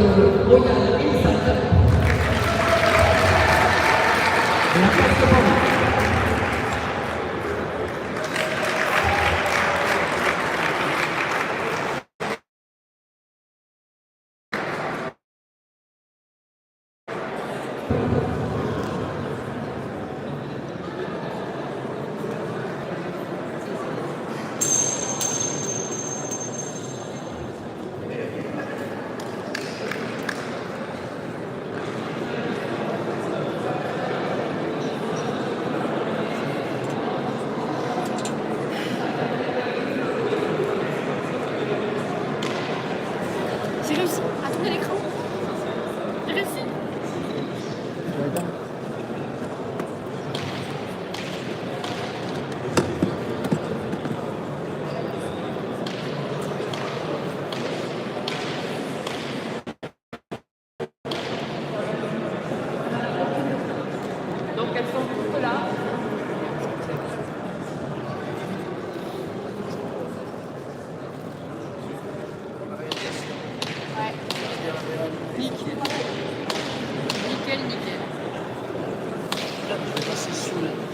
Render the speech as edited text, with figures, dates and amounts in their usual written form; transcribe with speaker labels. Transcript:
Speaker 1: Royal Inside. La passe de ballon.
Speaker 2: J'ai réussi à tourner l'écran. J'ai réussi. Donc elles sont toutes là. Ouais. Nickel. Nickel, nickel.
Speaker 3: Là, je vais passer sous la...